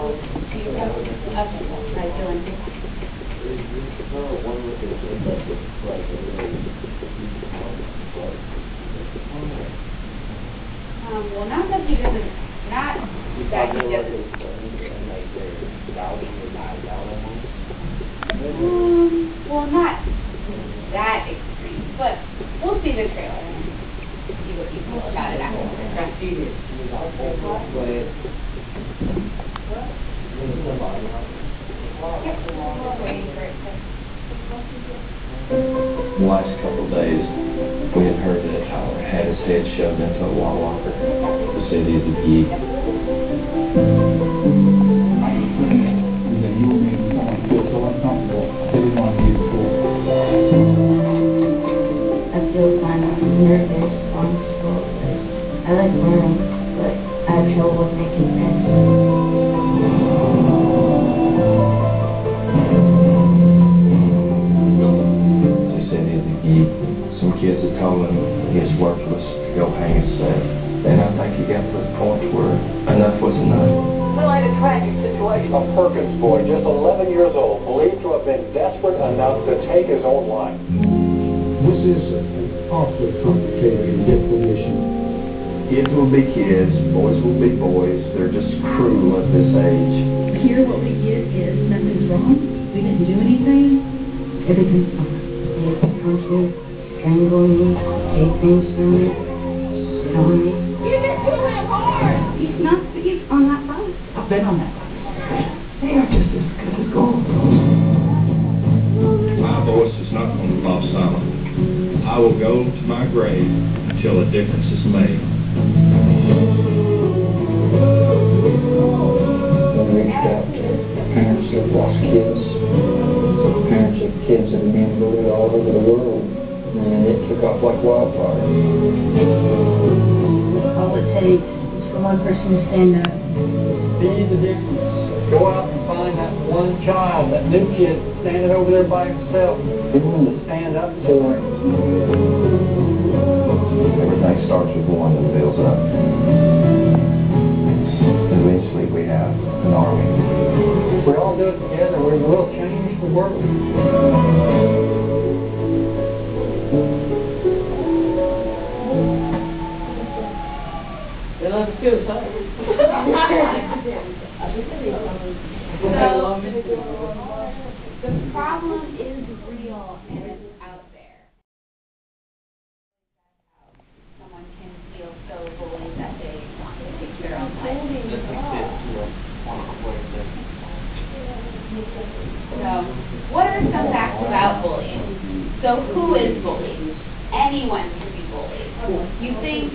Well, not that he doesn't, not that he doesn't. Well, not that extreme, but we'll see the trailer and see what you feel about it after. The last couple of days, we had heard that Tyler had his head shoved into a wall locker. The city is a geek. I feel kind of nervous on school. I like learning, but I have trouble with making friends. Some kids had told him he was worthless to go hang himself. And I think he got to the point where enough was enough. Well, a tragic situation. A Perkins boy, just 11 years old, believed to have been desperate enough to take his own life. This is an awfully complicated and difficult issue. Kids will be kids, boys will be boys. They're just cruel at this age. Here what we get is nothing's wrong. We didn't do anything. Everything's fine. They punch me, strangle me, take things from me, sit on me. You didn't do that hard! He's not on that side. I've been on that side. They are just as good as gold. My voice is not going to fall silent. I will go to my grave until a difference is made. When we reached out to parents that lost kids, parents of kids that have been bullied all over the world, and it took off like wildfire. All it takes is for one person to stand up. Be the difference. Go out and find that one child, that new kid standing over there by himself. Be willing to stand up for him. Everything starts with one that builds up. Eventually we have an army. If we all do it together, we will change the world. You know, it's good, huh? The problem is real and it's out there. Someone can feel so bullied that they want to take their own life. So, what are some facts about bullying? So, who is bullied? Anyone can be bullied. You think,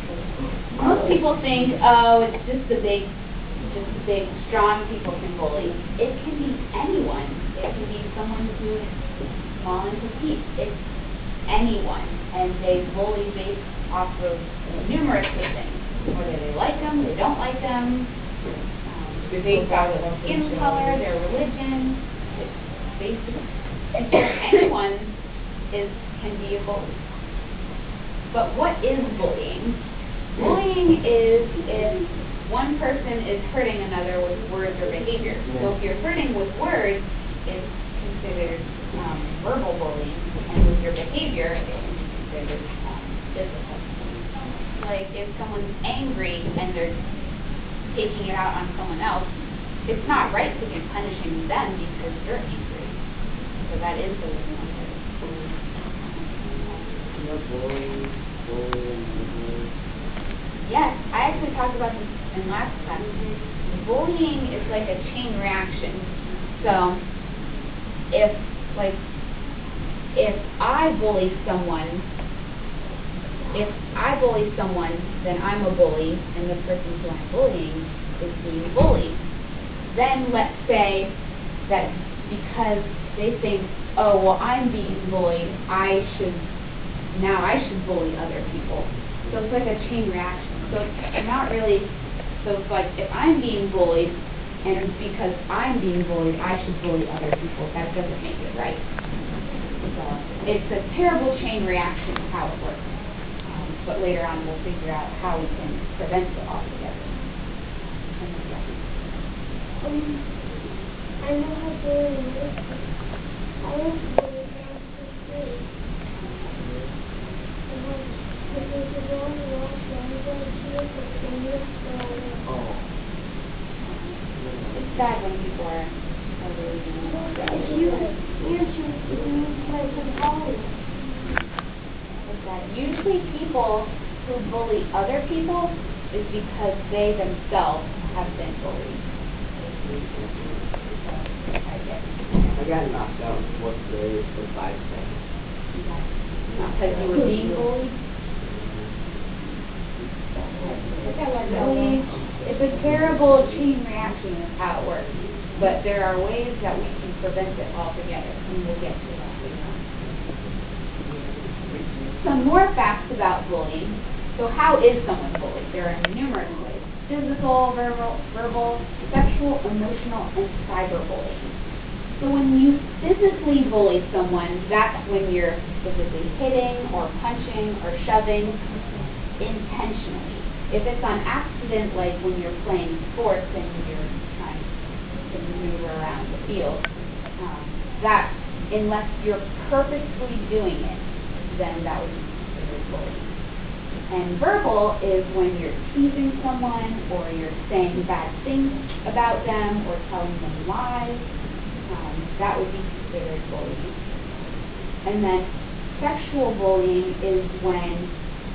most people think, oh, it's just the big, strong people can bully. It can be anyone. It can be someone who's small and petite. It's anyone. And they bully based off of numerous things. Whether they like them, they don't like them, based off of their skin color, their religion. It's basically, anyone can be a bully. But what is bullying? Bullying is if one person is hurting another with words or behavior. So if you're hurting with words, it's considered verbal bullying, and with your behavior, it's considered physical. Like if someone's angry and they're taking it out on someone else, it's not right to be punishing them because you're angry. So that is bullying. Yes, I actually talked about this in last class. Bullying is like a chain reaction. So, if I bully someone, then I'm a bully, and the person who I'm bullying is being bullied. Then let's say that because they think, oh, well, I'm being bullied, I should bully other people. So it's like a chain reaction. So it's not really, so it's like if I'm being bullied, and it's because I'm being bullied, I should bully other people. That doesn't make it right. So it's a terrible chain reaction of how it works. But later on we'll figure out how we can prevent it altogether. I know how bullying is. I was bullied down to school. But there's a long walk, so I'm going to see if it's in this Oh. It's sad when people are really doing that. If you answer, you play some college. It's sad. Usually people who bully other people is because they themselves have been bullied. I got knocked out in fourth grade for 5 seconds. Because you were being bullied? Bullying, it's a terrible chain reaction is how it works. But there are ways that we can prevent it altogether, and we'll get to that later on. Some more facts about bullying. So how is someone bullied? There are numerous ways. Physical, verbal, sexual, emotional, and cyberbullying. So when you physically bully someone, that's when you're physically hitting or punching or shoving intentionally. If it's on accident, like when you're playing sports and you're trying to maneuver around the field, that, unless you're purposely doing it, then that would be considered bullying. And verbal is when you're teasing someone or you're saying bad things about them or telling them lies. That would be considered bullying. And then sexual bullying is when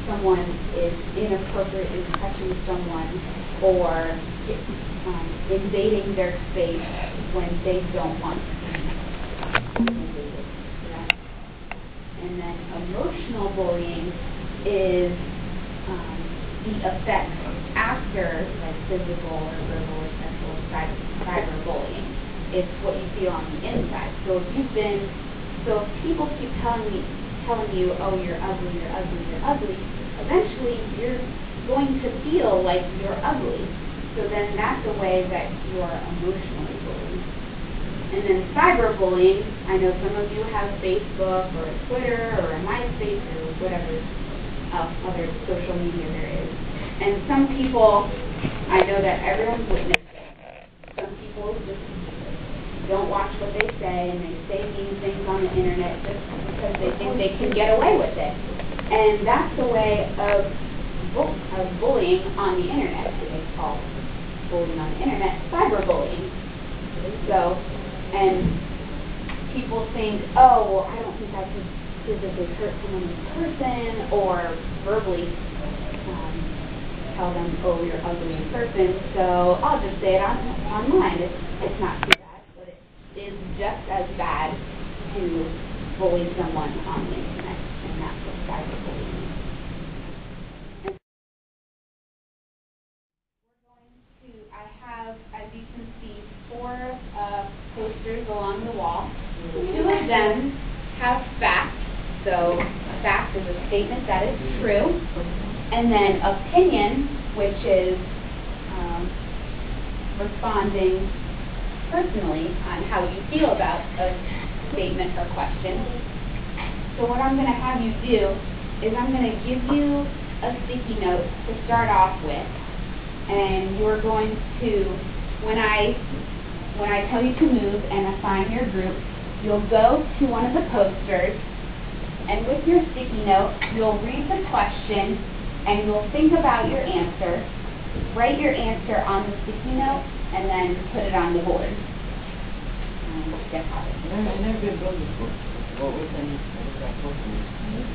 someone is inappropriately touching someone or invading their space when they don't want to be invaded. And then emotional bullying is the effects after, like, physical or verbal or sexual cyberbullying. It's what you feel on the inside. So if people keep telling you, oh, you're ugly, you're ugly, you're ugly, eventually you're going to feel like you're ugly. So then that's a way that you are emotionally bullied. And then cyberbullying, I know some of you have Facebook or Twitter or a MySpace or whatever other social media there is. And some people, I know that everyone's witnessed it. Some people just don't watch what they say, and they say mean things on the internet just because they think they can get away with it. And that's the way of bullying on the internet. It's called bullying on the internet, cyberbullying. So, and people think, oh, well, I don't think I can physically hurt someone in person or verbally tell them, oh, you're ugly in person, so I'll just say it online. It's not too bad, but it is just as bad to bully someone on the internet, and that's what cyberbullying is. I have, as you can see, 4 posters along the wall. 2 of them have facts. So a fact is a statement that is true. And then opinion, which is responding personally on how you feel about a statement or question. So what I'm going to have you do is I'm going to give you a sticky note to start off with. And you're going to, when I tell you to move and assign your group, you'll go to one of the posters, and with your sticky note, you'll read the question, and you'll think about your answer, write your answer on the sticky note, and then put it on the board.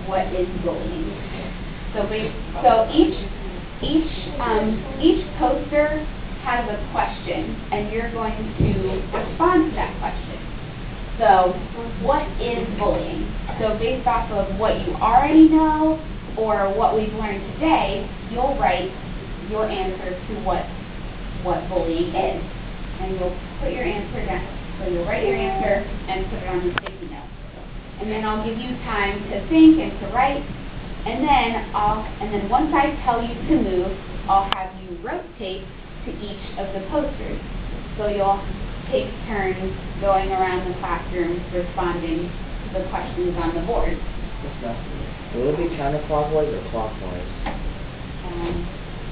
What is bullying? So each poster has a question, and you're going to respond to that question. So, what is bullying? So based off of what you already know or what we've learned today, you'll write your answer to what bullying is. And you'll put your answer down. So you'll write your answer and put it on the sticky note. And then I'll give you time to think and to write. And then once I tell you to move, I'll have you rotate to each of the posters. So you'll take turns going around the classroom responding to the questions on the board. Will it be counterclockwise or clockwise?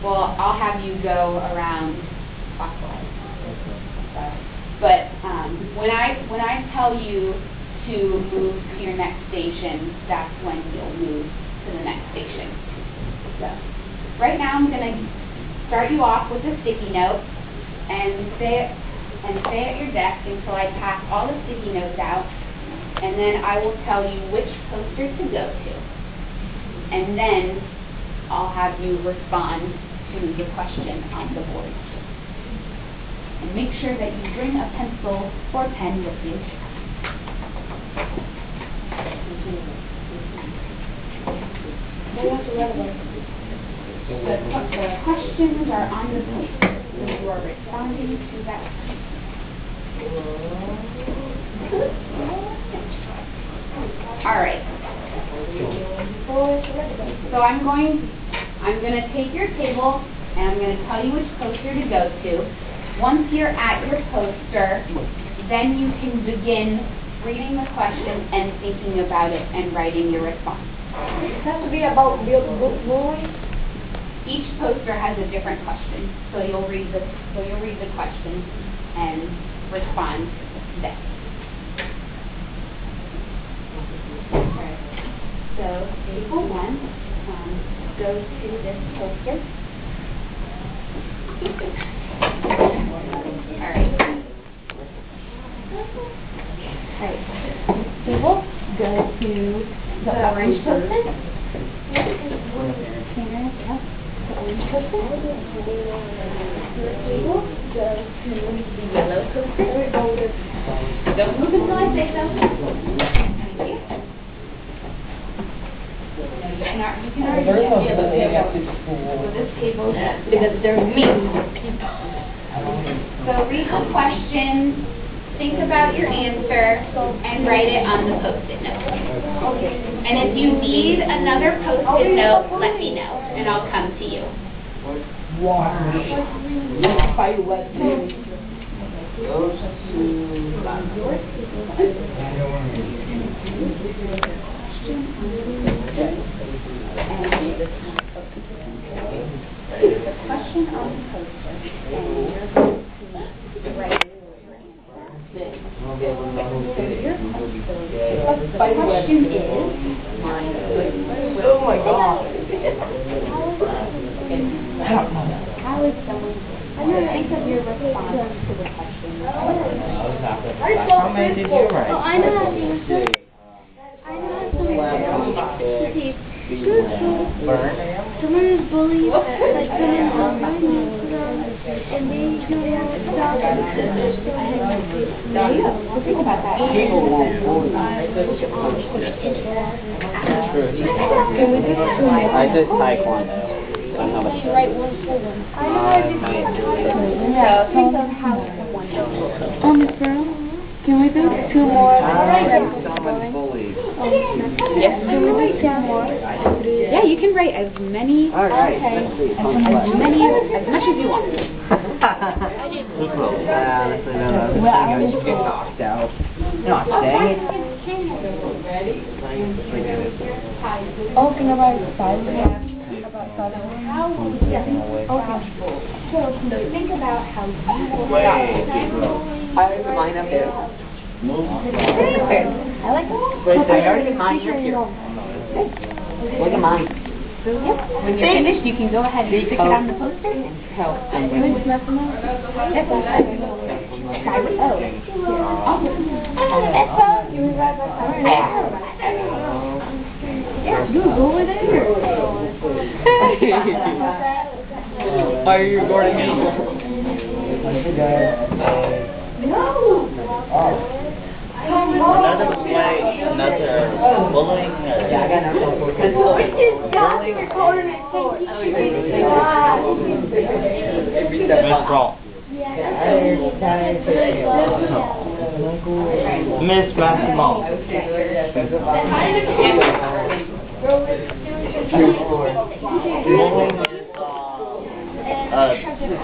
Well, I'll have you go around clockwise. When I tell you to move to your next station, that's when you'll move to the next station. So, right now I'm going to start you off with a sticky note and stay at your desk until I pass all the sticky notes out, and then I will tell you which poster to go to. And then I'll have you respond to the question on the board. And make sure that you bring a pencil or pen with you. The questions are on the poster, so you are responding to that. All right. So I'm going to take your table and I'm going to tell you which poster to go to. Once you're at your poster, then you can begin reading the question and thinking about it and writing your response. It has to be about bullying. Each poster has a different question, so you'll read the question and respond then. Alright. So table 1 goes to this poster. Alright. Table goes to the orange poster. The orange poster. Table goes to the yellow poster. Don't move until I say so. Thank you. You can already get the yellow table. So this table, because they're me. So read the question, think about your answer, and write it on the Post-it note. And if you need another Post-it note, let me know, and I'll come to you. The question on the poster, and you're going to write your answer. The question is, oh my God. How is someone, I'm going to think of your response to the question. How many did you write? Oh, I know how to answer. I know how to answer. Someone is bullied, like someone online, and they don't stop. There you go. Think about that. I did taekwondo. So I'm not a Write one for them. I know how to do So think of how someone else. Miss Perrault, can we do 2 more? someone bullied. Yes. Can we do 2 more? Yeah, you can write as many, All right, as much as you want. Honestly, no, I just get knocked out. No, dang it. Oh, can I write 5 more? About 5 more? Okay. So think about how you will Wait. stop. I have mine up there. I like that. Wait, I already did mine up here. Look at mine. When you're finished, you can go ahead and stick it on the poster and help. Can we just mess them up? Yeah, you go over there. Why are you recording me? No. Another way, another bullying. Yeah, I got another. Which is John's recording it for? Miss Massimo.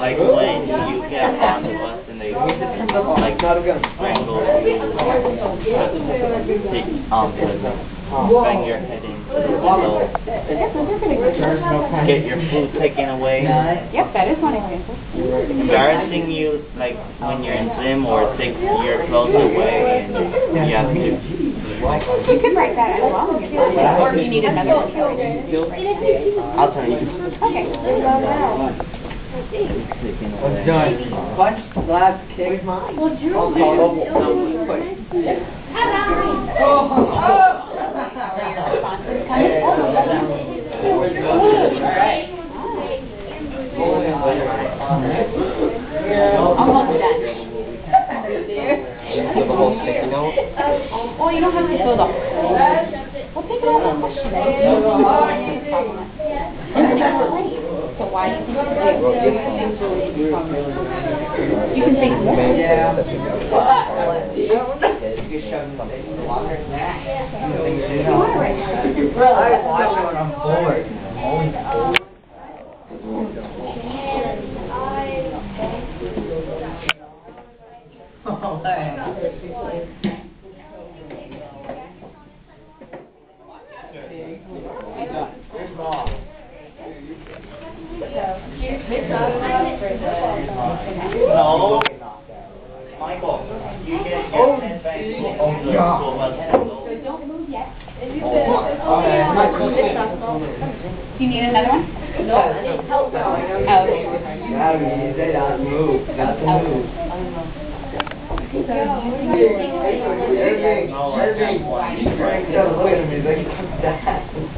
Like when you get on the bus and they like strangle you, take bang your head into Get your food taken away. Yep, that is one example. Embarrassing you, like when you're in gym or take your clothes away and you have to. You could write that as well. Or if you need another one. I'll tell you. Okay. Taken Done. away. Punch, slap, kick. Well, Drew, I'll call push. Almost done. You have a whole sticky note? Well, you don't have to fill the whole. Well, take it out of the question. So why do you think you can think more? Yeah. You shove something in the locker. I watch it when I'm bored. I'm always bored. No. Michael, you get your advance over the school bus. Don't move yet. Do you need another one? No, I need help now. Okay. Gotta be, you say that, move. Got to move.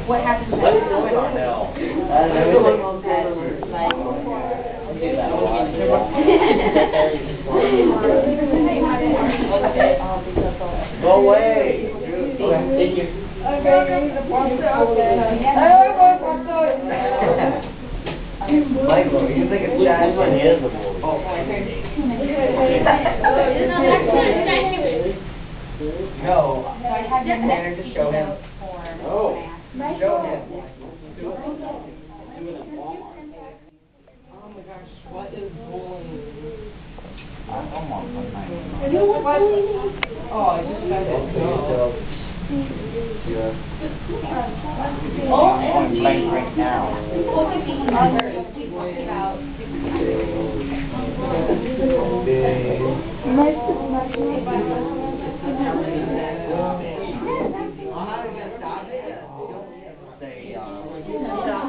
What happens What's next? going on now? Go away. Thank you. Michael, you think it's Chad? This one is a bully. No. Tanner, just show him. Oh, show him. Oh my gosh, what is bullying? Come on, Oh, I just got it. I'm playing right now.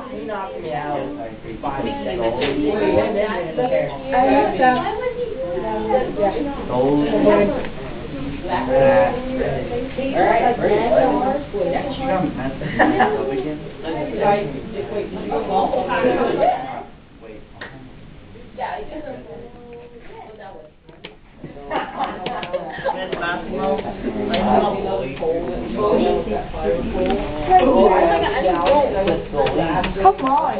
He knocked me out. 5 seconds. Miss Massimo, come on.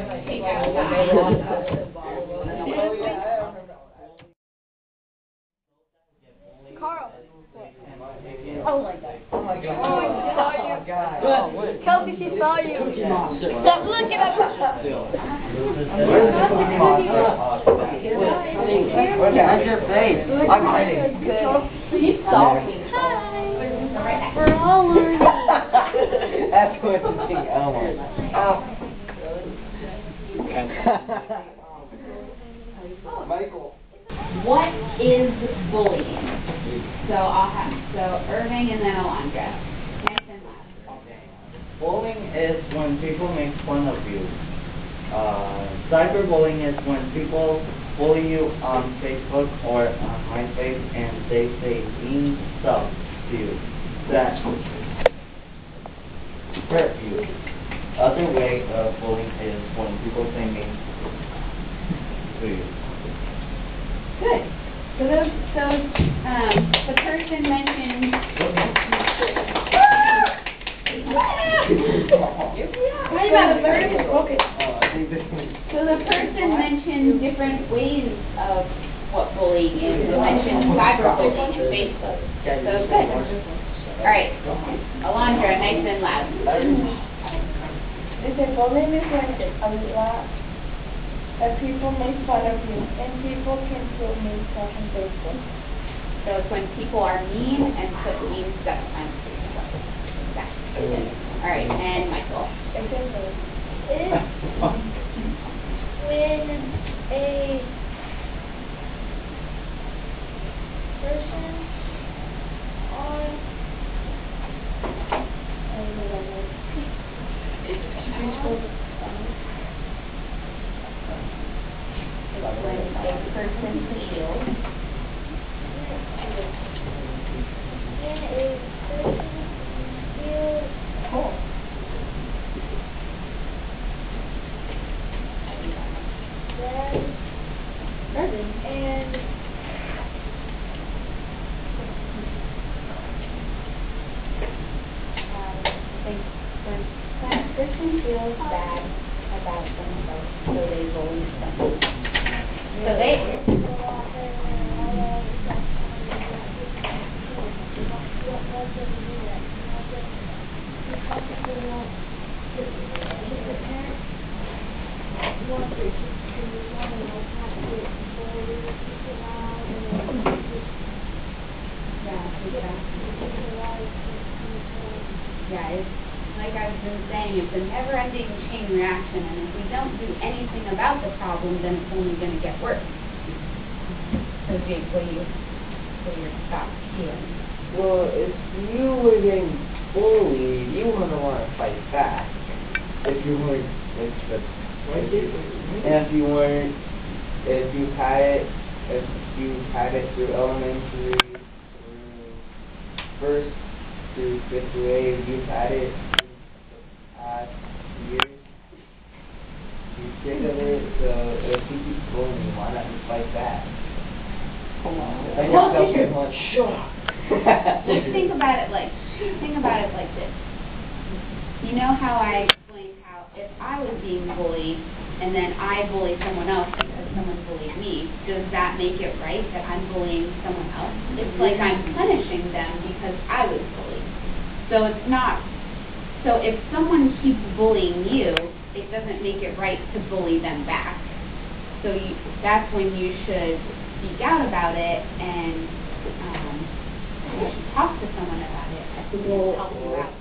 Carl. Oh my God. Oh my God. Oh, God. Kelsey, she saw you. Stop looking at her. Where's the Cookie Monster? How's your face? I'm hiding. She's salty. We're all learning. That's what the thing Elmer. Michael. What is bullying? So Irving and then Alondra. Nice and loud. Bullying is when people make fun of you. Cyberbullying is when people bully you on Facebook or on MySpace and they say mean stuff to you that hurt you. Other way of bullying is when people say mean to you. Good. So the person mentioned. So the person mentioned different ways of what bullying is. They mentioned cyberbullying and Facebook. So good. All right, Alondra, nice and loud. Bullying is when a lot of people make fun of you, and people can put mean stuff on Facebook. So it's when people are mean and put mean stuff on Facebook. Exactly. All right, and Michael. When a person on When a person feels cool. And when that person feels bad about themselves, so they bully themselves. So they Yeah, it's like I've been saying, it's a never-ending chain reaction, and if we don't do anything about the problem, then it's only going to get worse. So Jake, what are your thoughts here? Well, if you were getting bullied, you wouldn't want to fight back. If you weren't, if you had it through elementary, first through 5th grade, you've had it the past years. You're sick of it, so if you keep bullying you, why not just fight back? Just think about it like this. You know how I explained how if I was being bullied and then I bully someone else because someone bullied me, does that make it right that I'm bullying someone else? It's like I'm punishing them because I was bullied. So it's not. So if someone keeps bullying you, it doesn't make it right to bully them back. So that's when you should speak out about it and you should talk to someone about it. I think it'll help you out.